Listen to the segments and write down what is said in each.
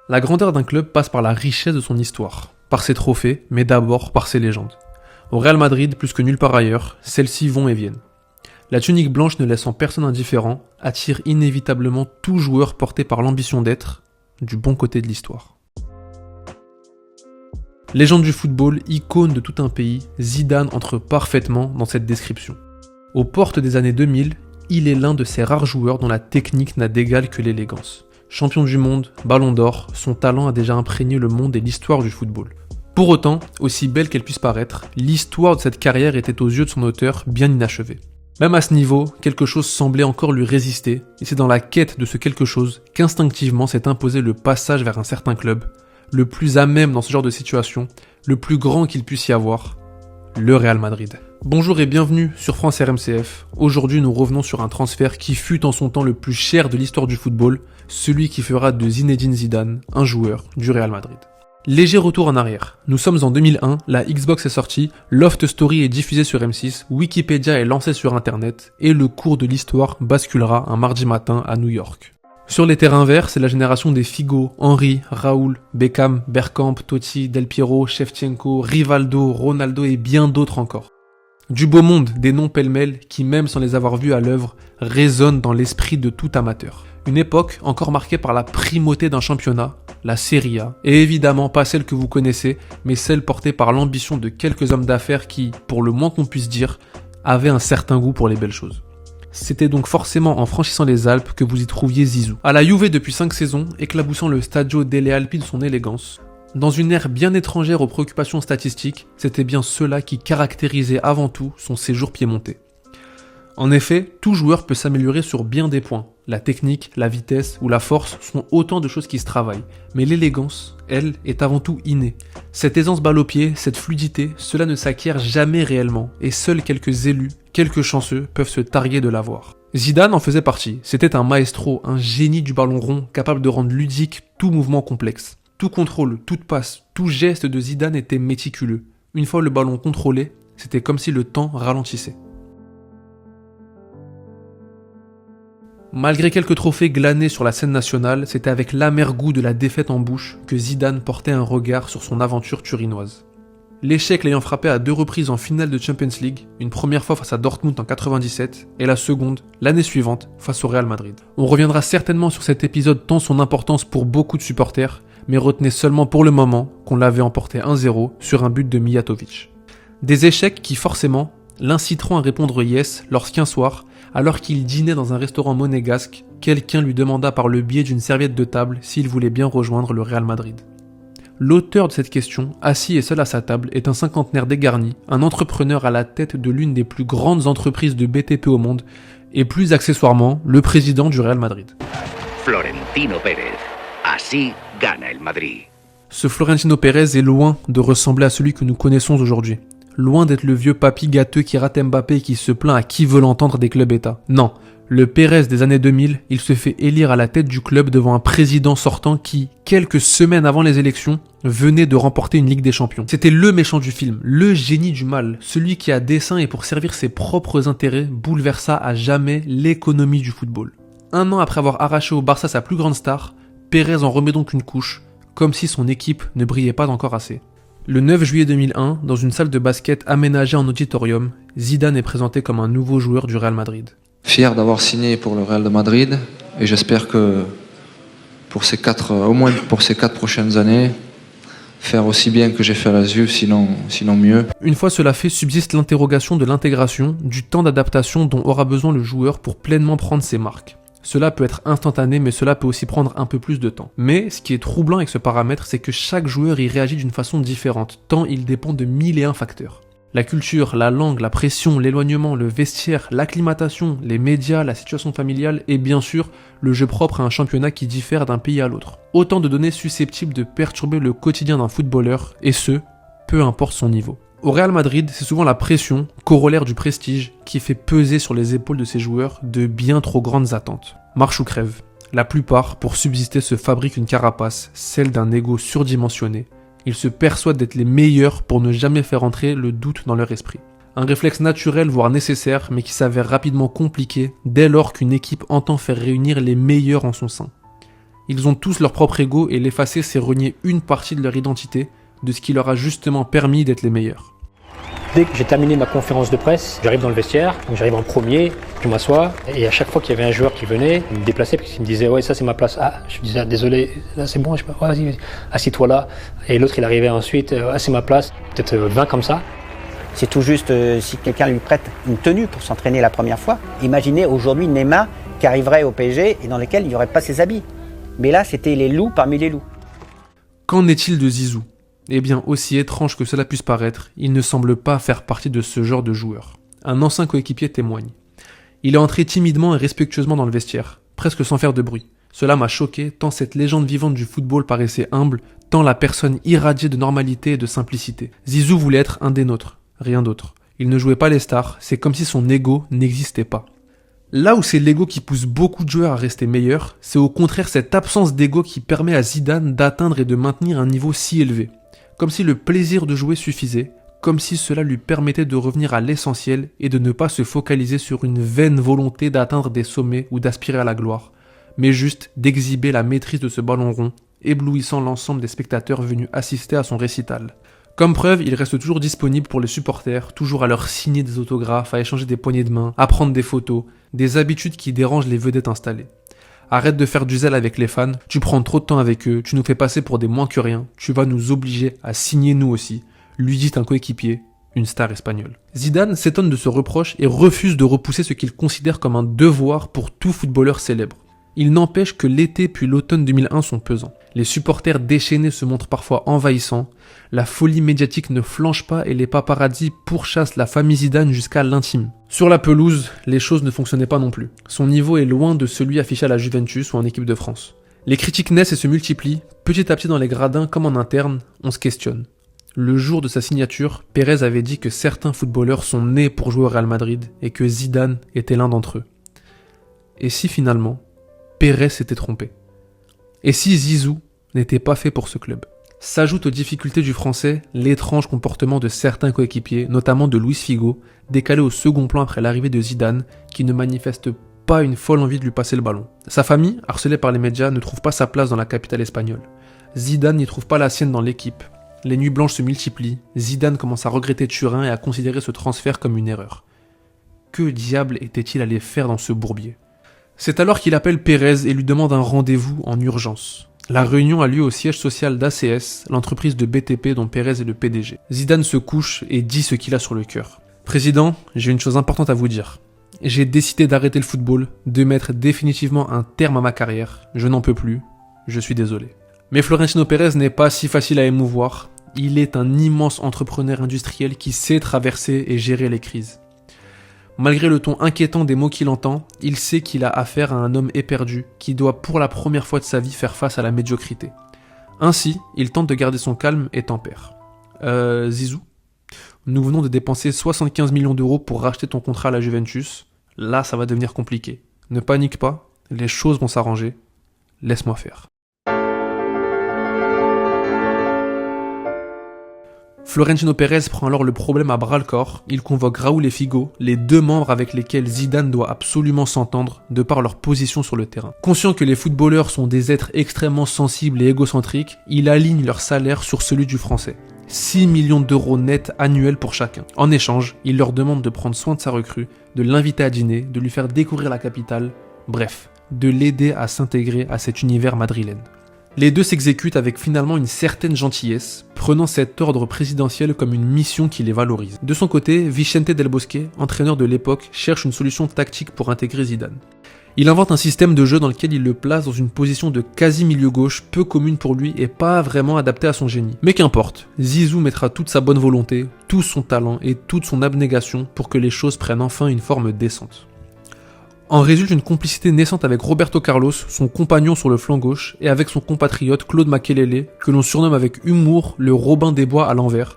La grandeur d'un club passe par la richesse de son histoire, par ses trophées, mais d'abord par ses légendes. Au Real Madrid, plus que nulle part ailleurs, celles-ci vont et viennent. La tunique blanche, ne laissant personne indifférent, attire inévitablement tout joueur porté par l'ambition d'être du bon côté de l'histoire. Légende du football, icône de tout un pays, Zidane entre parfaitement dans cette description. Aux portes des années 2000, il est l'un de ces rares joueurs dont la technique n'a d'égal que l'élégance. Champion du monde, ballon d'or, son talent a déjà imprégné le monde et l'histoire du football. Pour autant, aussi belle qu'elle puisse paraître, l'histoire de cette carrière était aux yeux de son auteur bien inachevée. Même à ce niveau, quelque chose semblait encore lui résister, et c'est dans la quête de ce quelque chose qu'instinctivement s'est imposé le passage vers un certain club, le plus à même dans ce genre de situation, le plus grand qu'il puisse y avoir, le Real Madrid. Bonjour et bienvenue sur France RMCF. Aujourd'hui, nous revenons sur un transfert qui fut en son temps le plus cher de l'histoire du football, celui qui fera de Zinedine Zidane un joueur du Real Madrid. Léger retour en arrière. Nous sommes en 2001, la Xbox est sortie, Loft Story est diffusé sur M6, Wikipédia est lancé sur Internet, et le cours de l'histoire basculera un mardi matin à New York. Sur les terrains verts, c'est la génération des Figo, Henry, Raoul, Beckham, Bergkamp, Totti, Del Piero, Shevchenko, Rivaldo, Ronaldo et bien d'autres encore. Du beau monde, des noms pêle-mêle qui, même sans les avoir vus à l'œuvre, résonnent dans l'esprit de tout amateur. Une époque encore marquée par la primauté d'un championnat, la Serie A, et évidemment pas celle que vous connaissez, mais celle portée par l'ambition de quelques hommes d'affaires qui, pour le moins qu'on puisse dire, avaient un certain goût pour les belles choses. C'était donc forcément en franchissant les Alpes que vous y trouviez Zizou. À la Juve depuis 5 saisons, éclaboussant le Stadio delle Alpi de son élégance, dans une ère bien étrangère aux préoccupations statistiques, c'était bien cela qui caractérisait avant tout son séjour piémontais. En effet, tout joueur peut s'améliorer sur bien des points. La technique, la vitesse ou la force sont autant de choses qui se travaillent. Mais l'élégance, elle, est avant tout innée. Cette aisance balle au pied, cette fluidité, cela ne s'acquiert jamais réellement. Et seuls quelques élus, quelques chanceux, peuvent se targuer de l'avoir. Zidane en faisait partie. C'était un maestro, un génie du ballon rond, capable de rendre ludique tout mouvement complexe. Tout contrôle, toute passe, tout geste de Zidane était méticuleux. Une fois le ballon contrôlé, c'était comme si le temps ralentissait. Malgré quelques trophées glanés sur la scène nationale, c'était avec l'amer goût de la défaite en bouche que Zidane portait un regard sur son aventure turinoise. L'échec l'ayant frappé à 2 reprises en finale de Champions League, une première fois face à Dortmund en 97 et la seconde, l'année suivante, face au Real Madrid. On reviendra certainement sur cet épisode tant son importance pour beaucoup de supporters, mais retenez seulement pour le moment qu'on l'avait emporté 1-0 sur un but de Mijatovic. Des échecs qui forcément l'inciteront à répondre yes lorsqu'un soir, alors qu'il dînait dans un restaurant monégasque, quelqu'un lui demanda par le biais d'une serviette de table s'il voulait bien rejoindre le Real Madrid. L'auteur de cette question, assis et seul à sa table, est un cinquantenaire dégarni, un entrepreneur à la tête de l'une des plus grandes entreprises de BTP au monde, et plus accessoirement, le président du Real Madrid. Florentino Pérez. Así gana el Madrid. Ce Florentino Pérez est loin de ressembler à celui que nous connaissons aujourd'hui. Loin d'être le vieux papy gâteux qui rate Mbappé et qui se plaint à qui veut l'entendre des clubs états. Non, le Pérez des années 2000, il se fait élire à la tête du club devant un président sortant qui, quelques semaines avant les élections, venait de remporter une Ligue des Champions. C'était le méchant du film, le génie du mal, celui qui à dessein et pour servir ses propres intérêts bouleversa à jamais l'économie du football. 1 an après avoir arraché au Barça sa plus grande star, Pérez en remet donc une couche, comme si son équipe ne brillait pas encore assez. Le 9 juillet 2001, dans une salle de basket aménagée en auditorium, Zidane est présenté comme un nouveau joueur du Real Madrid. Fier d'avoir signé pour le Real de Madrid et j'espère que au moins pour ces 4 prochaines années, faire aussi bien que j'ai fait à la Juve, sinon mieux. Une fois cela fait, subsiste l'interrogation de l'intégration, du temps d'adaptation dont aura besoin le joueur pour pleinement prendre ses marques. Cela peut être instantané, mais cela peut aussi prendre un peu plus de temps. Mais ce qui est troublant avec ce paramètre, c'est que chaque joueur y réagit d'une façon différente, tant il dépend de 1001 facteurs. La culture, la langue, la pression, l'éloignement, le vestiaire, l'acclimatation, les médias, la situation familiale et bien sûr, le jeu propre à un championnat qui diffère d'un pays à l'autre. Autant de données susceptibles de perturber le quotidien d'un footballeur, et ce, peu importe son niveau. Au Real Madrid, c'est souvent la pression, corollaire du prestige, qui fait peser sur les épaules de ses joueurs de bien trop grandes attentes. Marche ou crève. La plupart, pour subsister, se fabriquent une carapace, celle d'un ego surdimensionné. Ils se persuadent d'être les meilleurs pour ne jamais faire entrer le doute dans leur esprit. Un réflexe naturel, voire nécessaire, mais qui s'avère rapidement compliqué dès lors qu'une équipe entend faire réunir les meilleurs en son sein. Ils ont tous leur propre ego et l'effacer, c'est renier une partie de leur identité, de ce qui leur a justement permis d'être les meilleurs. Dès que j'ai terminé ma conférence de presse, j'arrive dans le vestiaire, donc j'arrive en premier, je m'assois, et à chaque fois qu'il y avait un joueur qui venait, il me déplaçait parce qu'il me disait « ouais, ça c'est ma place ». Ah, je me disais ah, « désolé, là c'est bon, je sais pas, ouais, vas-y, assis-toi là ». Et l'autre il arrivait ensuite « ah c'est ma place », peut-être 20 comme ça. C'est tout juste si quelqu'un lui prête une tenue pour s'entraîner la première fois. Imaginez aujourd'hui Neymar qui arriverait au PSG et dans lequel il n'y aurait pas ses habits. Mais là, c'était les loups parmi les loups. Qu'en est-il de Zizou ? Eh bien, aussi étrange que cela puisse paraître, il ne semble pas faire partie de ce genre de joueur. Un ancien coéquipier témoigne. Il est entré timidement et respectueusement dans le vestiaire, presque sans faire de bruit. Cela m'a choqué, tant cette légende vivante du football paraissait humble, tant la personne irradiée de normalité et de simplicité. Zizou voulait être un des nôtres, rien d'autre. Il ne jouait pas les stars, c'est comme si son ego n'existait pas. Là où c'est l'ego qui pousse beaucoup de joueurs à rester meilleurs, c'est au contraire cette absence d'ego qui permet à Zidane d'atteindre et de maintenir un niveau si élevé. Comme si le plaisir de jouer suffisait, comme si cela lui permettait de revenir à l'essentiel et de ne pas se focaliser sur une vaine volonté d'atteindre des sommets ou d'aspirer à la gloire, mais juste d'exhiber la maîtrise de ce ballon rond, éblouissant l'ensemble des spectateurs venus assister à son récital. Comme preuve, il reste toujours disponible pour les supporters, toujours à leur signer des autographes, à échanger des poignées de main, à prendre des photos, des habitudes qui dérangent les vedettes installées. Arrête de faire du zèle avec les fans, tu prends trop de temps avec eux, tu nous fais passer pour des moins que rien, tu vas nous obliger à signer nous aussi, lui dit un coéquipier, une star espagnole. Zidane s'étonne de ce reproche et refuse de repousser ce qu'il considère comme un devoir pour tout footballeur célèbre. Il n'empêche que l'été puis l'automne 2001 sont pesants. Les supporters déchaînés se montrent parfois envahissants, la folie médiatique ne flanche pas et les paparazzis pourchassent la famille Zidane jusqu'à l'intime. Sur la pelouse, les choses ne fonctionnaient pas non plus. Son niveau est loin de celui affiché à la Juventus ou en équipe de France. Les critiques naissent et se multiplient, petit à petit dans les gradins comme en interne, on se questionne. Le jour de sa signature, Pérez avait dit que certains footballeurs sont nés pour jouer au Real Madrid et que Zidane était l'un d'entre eux. Et si finalement, Pérez s'était trompé? Et si Zizou n'était pas fait pour ce club? S'ajoute aux difficultés du français l'étrange comportement de certains coéquipiers, notamment de Luis Figo, décalé au second plan après l'arrivée de Zidane, qui ne manifeste pas une folle envie de lui passer le ballon. Sa famille, harcelée par les médias, ne trouve pas sa place dans la capitale espagnole. Zidane n'y trouve pas la sienne dans l'équipe. Les nuits blanches se multiplient, Zidane commence à regretter Turin et à considérer ce transfert comme une erreur. Que diable était-il allé faire dans ce bourbier? C'est alors qu'il appelle Pérez et lui demande un rendez-vous en urgence. La réunion a lieu au siège social d'ACS, l'entreprise de BTP dont Pérez est le PDG. Zidane se couche et dit ce qu'il a sur le cœur. « Président, j'ai une chose importante à vous dire. J'ai décidé d'arrêter le football, de mettre définitivement un terme à ma carrière. Je n'en peux plus. Je suis désolé. » Mais Florentino Pérez n'est pas si facile à émouvoir. Il est un immense entrepreneur industriel qui sait traverser et gérer les crises. Malgré le ton inquiétant des mots qu'il entend, il sait qu'il a affaire à un homme éperdu qui doit pour la première fois de sa vie faire face à la médiocrité. Ainsi, il tente de garder son calme et tempère. Zizou, nous venons de dépenser 75 millions d'euros pour racheter ton contrat à la Juventus. Là, ça va devenir compliqué. Ne panique pas, les choses vont s'arranger. Laisse-moi faire. Florentino Pérez prend alors le problème à bras-le-corps, il convoque Raúl et Figo, les deux membres avec lesquels Zidane doit absolument s'entendre de par leur position sur le terrain. Conscient que les footballeurs sont des êtres extrêmement sensibles et égocentriques, il aligne leur salaire sur celui du français. 6 millions d'euros nets annuels pour chacun. En échange, il leur demande de prendre soin de sa recrue, de l'inviter à dîner, de lui faire découvrir la capitale, bref, de l'aider à s'intégrer à cet univers madrilène. Les deux s'exécutent avec finalement une certaine gentillesse, prenant cet ordre présidentiel comme une mission qui les valorise. De son côté, Vicente Del Bosque, entraîneur de l'époque, cherche une solution tactique pour intégrer Zidane. Il invente un système de jeu dans lequel il le place dans une position de quasi-milieu gauche peu commune pour lui et pas vraiment adaptée à son génie. Mais qu'importe, Zizou mettra toute sa bonne volonté, tout son talent et toute son abnégation pour que les choses prennent enfin une forme décente. En résulte une complicité naissante avec Roberto Carlos, son compagnon sur le flanc gauche, et avec son compatriote Claude Makelele, que l'on surnomme avec humour le Robin des Bois à l'envers,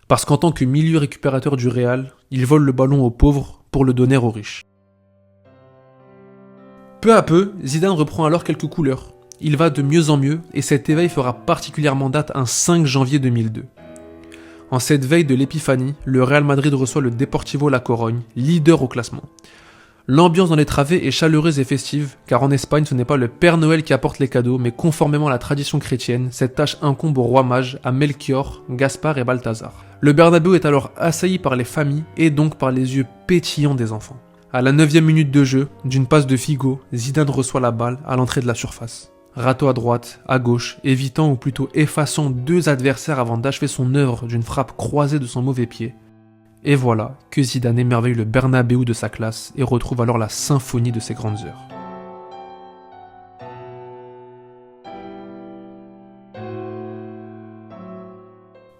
parce qu'en tant que milieu récupérateur du Real, il vole le ballon aux pauvres pour le donner aux riches. Peu à peu, Zidane reprend alors quelques couleurs. Il va de mieux en mieux, et cet éveil fera particulièrement date un 5 janvier 2002. En cette veille de l'épiphanie, le Real Madrid reçoit le Deportivo La Corogne, leader au classement. L'ambiance dans les travées est chaleureuse et festive, car en Espagne ce n'est pas le Père Noël qui apporte les cadeaux, mais conformément à la tradition chrétienne, cette tâche incombe aux rois mages, à Melchior, Gaspard et Balthazar. Le Bernabéu est alors assailli par les familles et donc par les yeux pétillants des enfants. À la 9e minute de jeu, d'une passe de Figo, Zidane reçoit la balle à l'entrée de la surface. Rateau à droite, à gauche, évitant ou plutôt effaçant 2 adversaires avant d'achever son œuvre d'une frappe croisée de son mauvais pied. Et voilà que Zidane émerveille le Bernabéu de sa classe et retrouve alors la symphonie de ses grandes heures.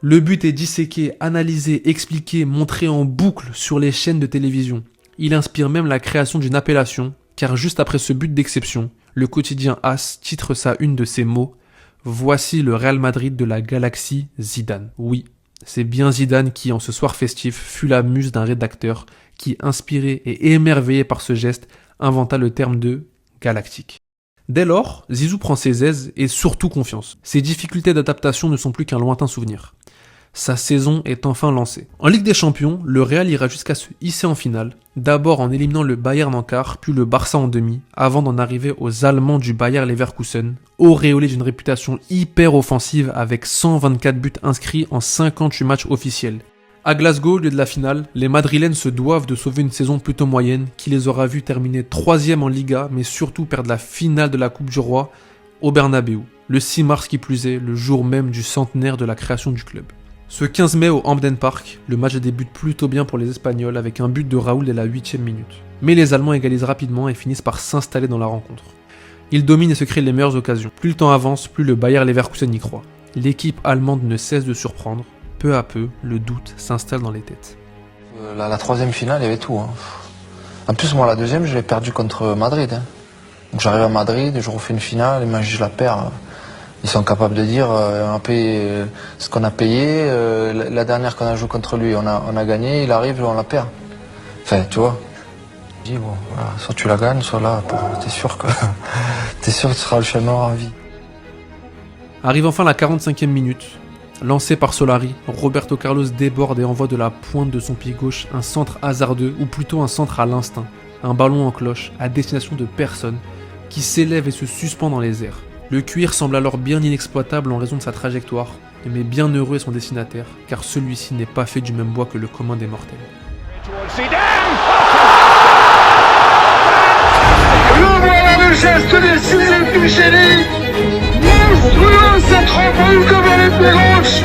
Le but est disséqué, analysé, expliqué, montré en boucle sur les chaînes de télévision. Il inspire même la création d'une appellation, car juste après ce but d'exception, le quotidien AS titre sa une de ces mots « Voici le Real Madrid de la galaxie Zidane ». Oui, c'est bien Zidane qui, en ce soir festif, fut la muse d'un rédacteur qui, inspiré et émerveillé par ce geste, inventa le terme de « galactique ». Dès lors, Zizou prend ses aises et surtout confiance. Ses difficultés d'adaptation ne sont plus qu'un lointain souvenir. Sa saison est enfin lancée. En Ligue des Champions, le Real ira jusqu'à se hisser en finale, d'abord en éliminant le Bayern en quart, puis le Barça en demi, avant d'en arriver aux Allemands du Bayer Leverkusen, auréolés d'une réputation hyper offensive avec 124 buts inscrits en 58 matchs officiels. À Glasgow, lieu de la finale, les Madrilènes se doivent de sauver une saison plutôt moyenne qui les aura vus terminer 3e en Liga, mais surtout perdre la finale de la Coupe du Roi au Bernabéu, le 6 mars qui plus est, le jour même du centenaire de la création du club. Ce 15 mai au Hampden Park, le match débute plutôt bien pour les Espagnols avec un but de Raúl dès la 8e minute. Mais les Allemands égalisent rapidement et finissent par s'installer dans la rencontre. Ils dominent et se créent les meilleures occasions. Plus le temps avance, plus le Bayer Leverkusen y croit. L'équipe allemande ne cesse de surprendre. Peu à peu, le doute s'installe dans les têtes. La 3e finale, il y avait tout. Hein. En plus, moi, la 2e, je l'ai perdue contre Madrid. Hein. Donc j'arrive à Madrid, je refais une finale, et moi, je la perds. Ils sont capables de dire on a payé ce qu'on a payé, la dernière qu'on a joué contre lui, on a gagné, il arrive, on la perd. Enfin, tu vois. Je dis, bon, voilà, soit tu la gagnes, soit là, t'es sûr que tu seras le chien noir à vie. Arrive enfin la 45e minute. Lancé par Solari, Roberto Carlos déborde et envoie de la pointe de son pied gauche un centre hasardeux, ou plutôt un centre à l'instinct, un ballon en cloche, à destination de personne, qui s'élève et se suspend dans les airs. Le cuir semble alors bien inexploitable en raison de sa trajectoire, mais bien heureux est son destinataire, car celui-ci n'est pas fait du même bois que le commun des mortels. Le voilà le geste décisif du génie. Monstrueux cette rempouille comme elle est gauche.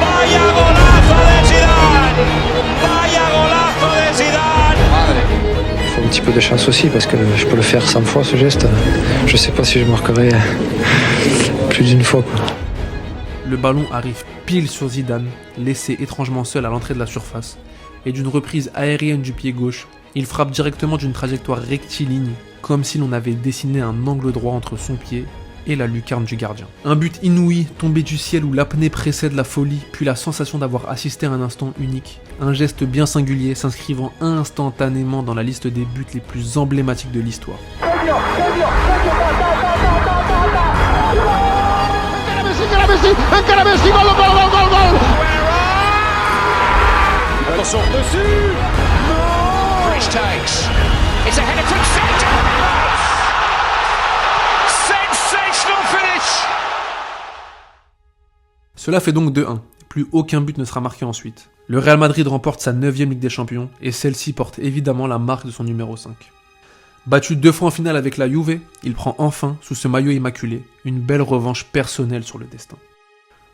Vaya golazo de Zidane. Vaya golazo de Zidane. Il faut un petit peu de chance aussi parce que je peux le faire 100 fois ce geste. Je sais pas si je marquerai plus d'une fois, quoi. Le ballon arrive pile sur Zidane, laissé étrangement seul à l'entrée de la surface, et d'une reprise aérienne du pied gauche, il frappe directement d'une trajectoire rectiligne, comme si l'on avait dessiné un angle droit entre son pied et la lucarne du gardien. Un but inouï, tombé du ciel où l'apnée précède la folie, puis la sensation d'avoir assisté à un instant unique, un geste bien singulier s'inscrivant instantanément dans la liste des buts les plus emblématiques de l'histoire. Cela fait donc 2-1. Plus aucun but ne sera marqué ensuite. Le Real Madrid remporte sa 9e Ligue des Champions et celle-ci porte évidemment la marque de son numéro 5. Battu 2 fois en finale avec la Juve, il prend enfin, sous ce maillot immaculé, une belle revanche personnelle sur le destin.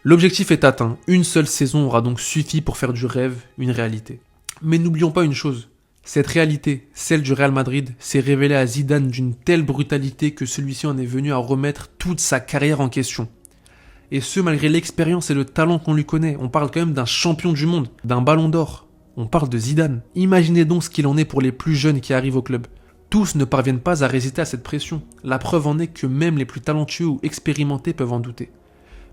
L'objectif est atteint, une seule saison aura donc suffi pour faire du rêve une réalité. Mais n'oublions pas une chose, cette réalité, celle du Real Madrid, s'est révélée à Zidane d'une telle brutalité que celui-ci en est venu à remettre toute sa carrière en question. Et ce malgré l'expérience et le talent qu'on lui connaît, on parle quand même d'un champion du monde, d'un ballon d'or, on parle de Zidane. Imaginez donc ce qu'il en est pour les plus jeunes qui arrivent au club. Tous ne parviennent pas à résister à cette pression, la preuve en est que même les plus talentueux ou expérimentés peuvent en douter.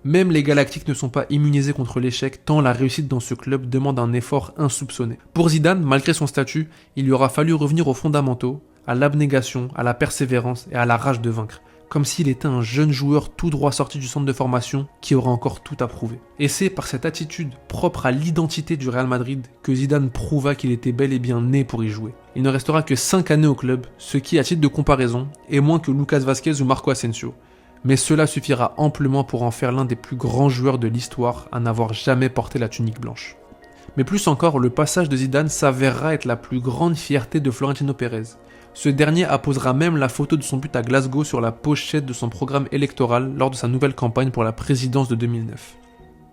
Même les Galactiques ne sont pas immunisés contre l'échec tant la réussite dans ce club demande un effort insoupçonné. Pour Zidane, malgré son statut, il lui aura fallu revenir aux fondamentaux, à l'abnégation, à la persévérance et à la rage de vaincre. comme s'il était un jeune joueur tout droit sorti du centre de formation qui aurait encore tout à prouver. Et c'est par cette attitude propre à l'identité du Real Madrid que Zidane prouva qu'il était bel et bien né pour y jouer. Il ne restera que 5 années au club, ce qui, à titre de comparaison, est moins que Lucas Vázquez ou Marco Asensio. Mais cela suffira amplement pour en faire l'un des plus grands joueurs de l'histoire à n'avoir jamais porté la tunique blanche. Mais plus encore, le passage de Zidane s'avérera être la plus grande fierté de Florentino Pérez. Ce dernier apposera même la photo de son but à Glasgow sur la pochette de son programme électoral lors de sa nouvelle campagne pour la présidence de 2009.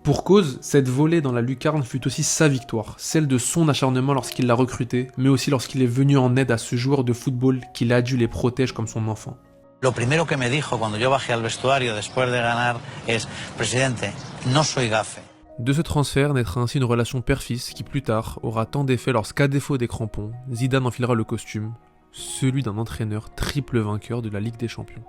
Pour cause, cette volée dans la lucarne fut aussi sa victoire, celle de son acharnement lorsqu'il l'a recruté, mais aussi lorsqu'il est venu en aide à ce joueur de football qu'il a dû les protéger comme son enfant. Lo primero que me dijo cuando yo bajé al vestuario después de ganar es: presidente, no soy gafe. De ce transfert naîtra ainsi une relation père-fils qui plus tard aura tant d'effet lorsqu'à défaut des crampons, Zidane enfilera le costume, celui d'un entraîneur triple vainqueur de la Ligue des Champions.